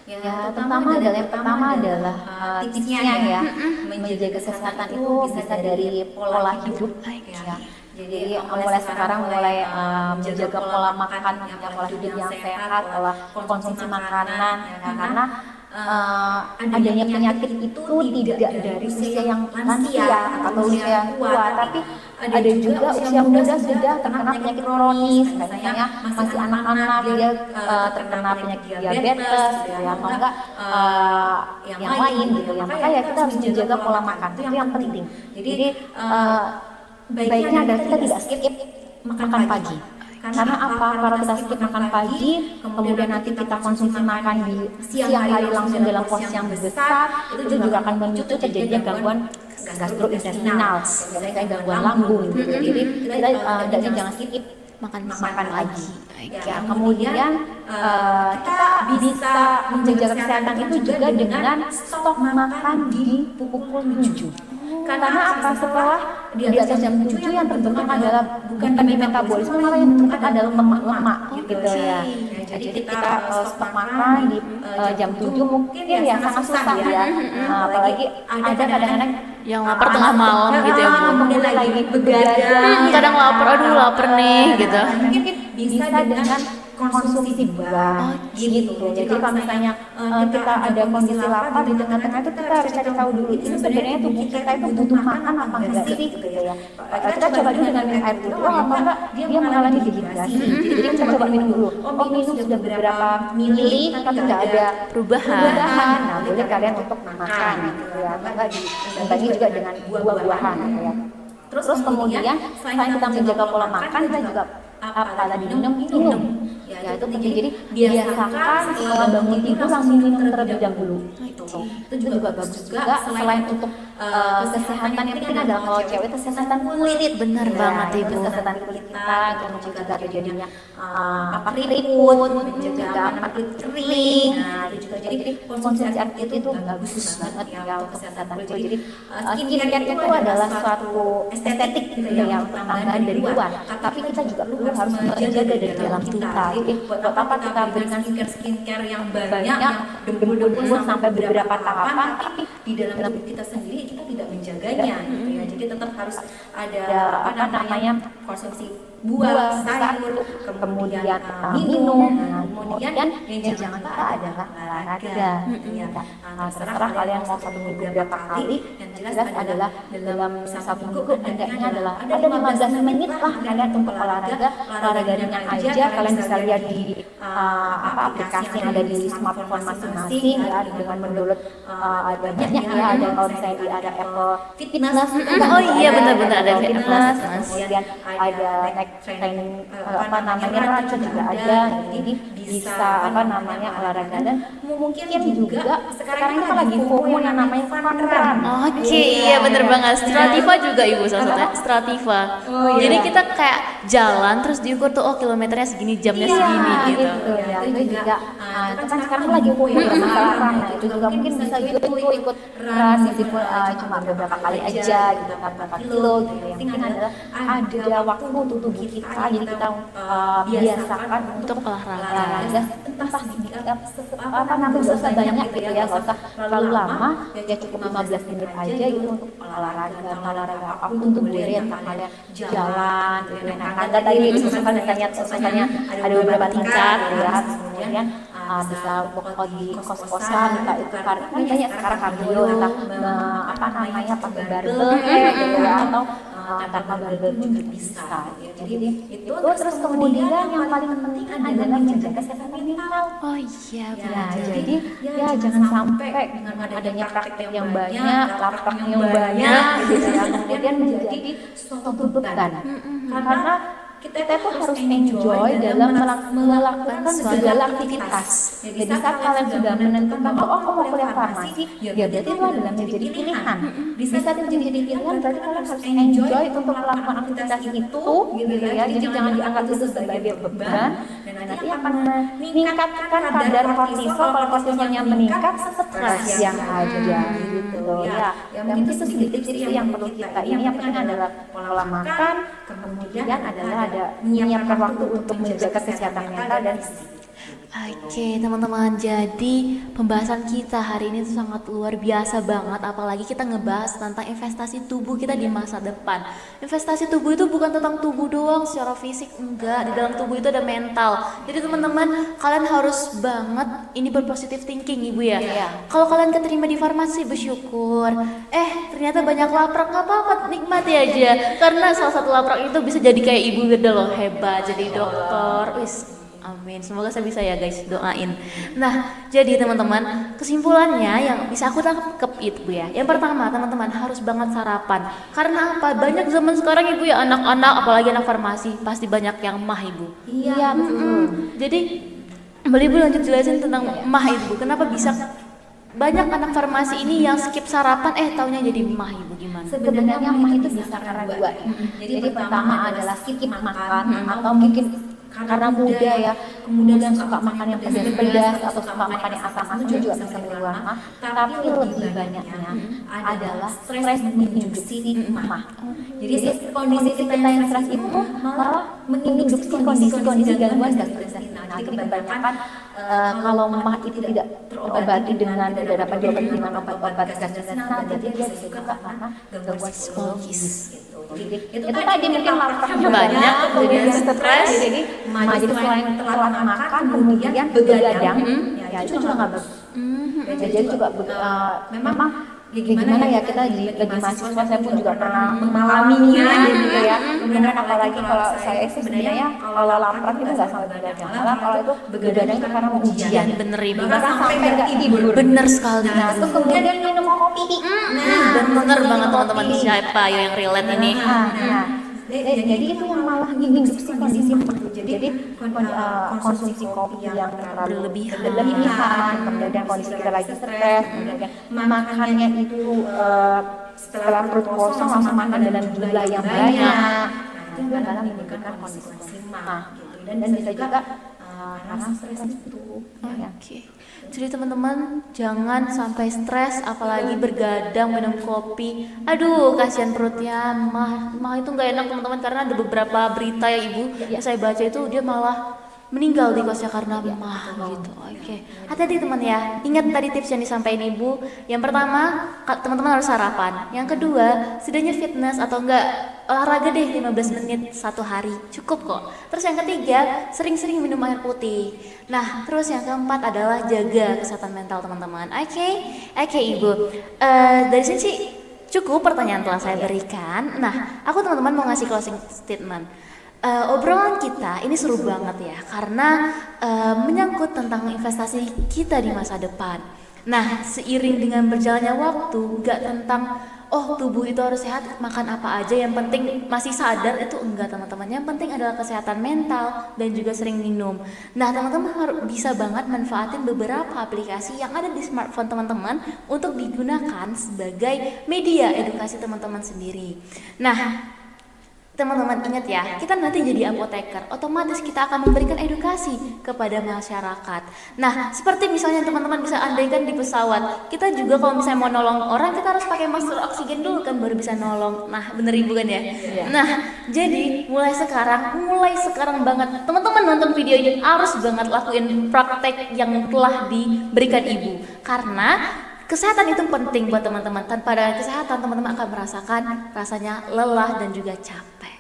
Yang pertama adalah tipsnya ya, menjaga kesehatan itu bisa dari pola hidup ya. Jadi mulai sekarang menjaga pola makan, pola hidup yang sehat, pola konsumsi makanan ya, karena adanya penyakit itu tidak dari usia yang lansia atau usia yang tua, tapi ada juga usia muda sudah terkena penyakit kronis, misalnya masih anak-anak dia terkena penyakit diabetes ya, atau enggak yang lain gitu ya. Maka ya kita harus menjaga pola makan, itu yang penting. Jadi baiknya adalah kita tidak skip makan pagi. Karena apa? Kalau kita skip makan pagi, kemudian nanti kita konsumsi makan di siang hari langsung dalam porsi yang besar, itu juga akan memicu terjadinya gangguan gastrointestinal, misalnya gangguan lambung gitu. Jadi kita jangan skip makan pagi. Ya, kemudian kita bisa menjaga kesehatan itu juga dengan stok makan di pukul 7. Karena apa? Setelah di atas jam 7 yang terbentuk adalah bukan di metabolisme, malah yang terbentuk adalah lemak gitu ya. Jadi kita stok makan di jam 7 mungkin ya sangat susah ya. Apalagi ada kadang-kadang yang lapar tengah malam gitu ya, Bu. Kemudian lagi begadang, kadang lapar, aduh lapar nih gitu. Mungkin bisa dengan konsumsi buah gitu. Jadi kalau misalnya kita ada kondisi lapar di tengah-tengah itu kita harus cari tahu dulu ini sebenarnya tubuh kita itu butuh makan apa enggak sih gitu ya. Kita coba dulu dengan minum air putih, apa enggak dia mengalami dehidrasi. Jadi kita coba minum dulu. Minum sudah beberapa mili tapi enggak ada perubahan. Nah, boleh kalian untuk makan gitu ya. Enggak diimbangi juga dengan buah-buahan gitu ya. Terus kemudian selain kita menjaga pola makan, kita juga apa tadi minum ya itu penting. Jadi biasakan setelah bangun tidur langsung minum terlebih dahulu. Itu juga bagus juga. Selain untuk kesehatan yang penting adalah kalau cewek kesehatan kulit. Benar banget Ibu. Kesehatan kulit kita untuk mencegah terjadinya keriput, mencegah kulit kering. Nah itu juga jadi konsumsi air putih itu bagus banget ya untuk kesehatan kulit. Jadi skincare itu adalah suatu estetik gitu ya, yang tambahan dari luar. Tapi kita juga perlu harus menjaga dari dalam kita. buat apa kita berikan skincare yang banyak, banyak, yang debu-debu sampai beberapa tahapan, tapi di dalam tubuh kita sendiri kita tidak menjaganya gitu ya. Jadi tetap harus ada apa namanya konsumsi buah, sayur, kemudian minum, kemudian yang jangan lupa adalah olahraga gitu ya. Terserah kalian mau 1 minggu berapa kali, yang jelas adalah dalam 1 minggu hendaknya adalah ada 15 menit lah kalian untuk olahraga ringan aja. Kalian bisa lihat di aplikasi yang ada di smartphone masing-masing ya, dengan mendownload banyak ya, ada kalau misalnya ada Apple Fitness, Oh iya, benar-benar ada fitness. kemudian ada training runner juga ada, jadi bisa olahraga. Dan mungkin juga sekarang ini kan lagi FOMO yang namanya fun run. Oke, iya bener banget. Strativa juga ibu salah satunya. Strativa. Jadi kita kayak jalan terus diukur tuh, oh kilometernya segini, jamnya segini gitu. Ya, itu juga itu kan sekarang lagi FOMO ya masalah run. Nah, itu juga mungkin bisa juga tuh ikut run meskipun cuma beberapa kali aja gitu, berapa kilo gitu. Yang penting adalah ada waktu untuk tubuh kita, jadi kita biasakan untuk olahraga entah nggak usah banyak gitu ya, nggak usah terlalu lama ya, cukup 15 menit aja gitu untuk olahraga apapun untuk diri, entah kalian jalan gitu ya, naik tangga tadi misalkan misalnya ada beberapa tingkat gitu ya, kemudian bisa workout di kos-kosan itu karena kan banyak sekarang cardio, entah pakai barbel gitu ya, atau tanpa barbel juga bisa ya. Jadi itu terus kemudian yang paling penting adalah menjaga kesehatan mental. Oh iya, Ya, jadi ya jangan sampai dengan adanya praktek yang banyak, laptop yang banyak gitu ya, kemudian menjadi suatu beban. Karena kita tuh harus enjoy dalam melakukan segala aktivitas. Jadi saat kalian sudah menentukan oh aku mau kuliah farmasi, ya berarti itu adalah menjadi pilihan. Bisa itu menjadi pilihan, berarti kalian harus enjoy untuk melakukan aktivitas itu gitu ya. Jadi jangan dianggap itu sebagai beban, dan nanti akan meningkatkan kadar kortisol. Kalau kortisolnya meningkat, stres yang ada gitu loh ya. Yang mungkin itu sedikit sih yang perlu kita ini. Yang penting adalah pola makan, kemudian adalah ada menyiapkan waktu untuk menjaga kesehatan mental dan fisik. Oke teman-teman, jadi pembahasan kita hari ini tuh sangat luar biasa banget. Apalagi kita ngebahas tentang investasi tubuh kita di masa depan. Investasi tubuh itu bukan tentang tubuh doang secara fisik, enggak. Di dalam tubuh itu ada mental. Jadi teman-teman, kalian harus banget ini berpositif thinking ibu ya. Kalau kalian keterima di farmasi, bersyukur. Ternyata banyak laprak, nggak apa-apa, nikmati aja. Karena salah satu laprak itu bisa jadi kayak ibu Wirda loh, hebat jadi dokter. Amin, semoga saya bisa ya guys, doain. Nah, jadi teman-teman, kesimpulannya yang bisa aku tangkap itu Bu ya. Yang pertama, teman-teman harus banget sarapan. Karena apa? Banyak zaman sekarang ibu ya, anak-anak apalagi anak farmasi pasti banyak yang mah ibu. Iya betul. Jadi boleh ibu lanjut jelasin tentang mah ibu. Kenapa bisa banyak anak farmasi ini yang skip sarapan taunya jadi mah ibu, gimana? Sebenarnya mah itu bisa karena dua ya. Jadi pertama adalah skip makan atau mungkin karena muda ya, kemudian suka makan yang pedas atau suka makan yang asam itu juga bisa menyebabkan mah. Tapi lebih banyaknya adalah stres menginduksi mah. Jadi kondisi kita yang stres itu malah menginduksi kondisi gangguan gastrointestinal. Jadi kebanyakan kalau mah itu tidak terobati dengan tidak dapat diobati dengan obat-obat gastrointestinal, jadi dia bisa juga karena gangguan psikologis. Jadi itu tadi mungkin lapaknya banyak, jadi stres, jadi selain telat makan kemudian begadang, ya itu juga nggak bagus. Jadi juga memang gimana ya, kita lagi mahasiswa, saya pun juga pernah mengalaminya gitu ya. Kemudian apalagi kalau saya sebenarnya kalau lapar itu nggak sampai begadang, malah kalau itu begadang itu karena mau ujian. Bener ibu. Bahkan sampai nggak tidur. Bener sekali. Nah, terus kemudian dia minum kopi. Bener banget teman-teman, siapa yang relate ini? Jadi itu yang malah menginduksi kondisi mah. Jadi konsumsi kopi yang terlalu berlebihan, kemudian kondisi kita lagi stres, kemudian makannya itu setelah perut kosong langsung makan dalam jumlah yang banyak, itu adalah menimbulkan kondisi mah. Dan bisa juga karena stres itu. Oke. Jadi teman-teman jangan sampai stres, apalagi bergadang minum kopi. Aduh, kasihan perutnya. Mah itu nggak enak teman-teman, karena ada beberapa berita ya ibu yang saya baca itu dia malah meninggal di kosnya karena mah gitu. Oke. Hati-hati teman ya. Ingat tadi tips yang disampaikan Ibu. Yang pertama, teman-teman harus sarapan. Yang kedua, setidaknya fitness atau enggak olahraga deh 15 menit satu hari. Cukup kok. Terus yang ketiga, sering-sering minum air putih. Nah, terus yang keempat adalah jaga kesehatan mental teman-teman. Oke, Ibu. Dari sini sih cukup pertanyaan telah saya berikan. Nah, aku teman-teman mau ngasih closing statement. Obrolan kita ini seru banget ya, karena menyangkut tentang investasi kita di masa depan. Nah, seiring dengan berjalannya waktu, gak tentang tubuh itu harus sehat, makan apa aja, yang penting masih sadar, itu enggak teman-teman. Yang penting adalah kesehatan mental dan juga sering minum. Nah, teman-teman harus bisa banget manfaatin beberapa aplikasi yang ada di smartphone teman-teman untuk digunakan sebagai media edukasi teman-teman sendiri. Nah, teman-teman ingat ya, kita nanti jadi apoteker, otomatis kita akan memberikan edukasi kepada masyarakat. Nah, seperti misalnya teman-teman bisa andaikan di pesawat, kita juga kalau misalnya mau nolong orang, kita harus pakai masker oksigen dulu kan baru bisa nolong. Nah, bener Ibu kan ya? Nah, jadi mulai sekarang banget, teman-teman nonton video ini harus banget lakuin praktek yang telah diberikan Ibu. Karena kesehatan itu penting buat teman-teman. Tanpa ada kesehatan, teman-teman akan merasakan rasanya lelah dan juga capek.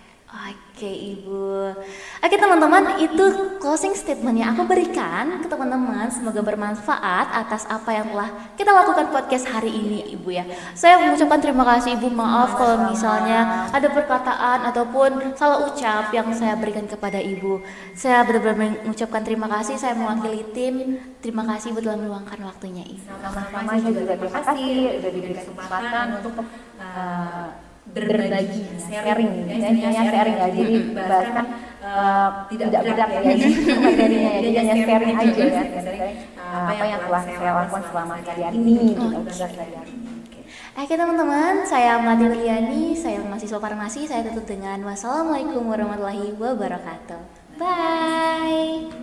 Oke Ibu. Oke teman-teman, itu closing statement yang aku berikan ke teman-teman. Semoga bermanfaat atas apa yang telah kita lakukan podcast hari ini Ibu ya. Saya mengucapkan terima kasih Ibu. Maaf kalau misalnya ada perkataan ataupun salah ucap yang saya berikan kepada Ibu. Saya benar-benar mengucapkan terima kasih. Saya mewakili tim. Terima kasih Ibu telah meluangkan waktunya Ibu. Sama-sama juga terima kasih udah diberi kesempatan untuk berbagi, sharing ya, jadi bahkan tidak berat ya materinya ya, jadi hanya sharing aja ya, apa yang telah saya lakukan selama hari ini Oke teman-teman, saya Melati Wiliani, saya mahasiswa farmasi. Saya tutup dengan wassalamualaikum warahmatullahi wabarakatuh. Bye.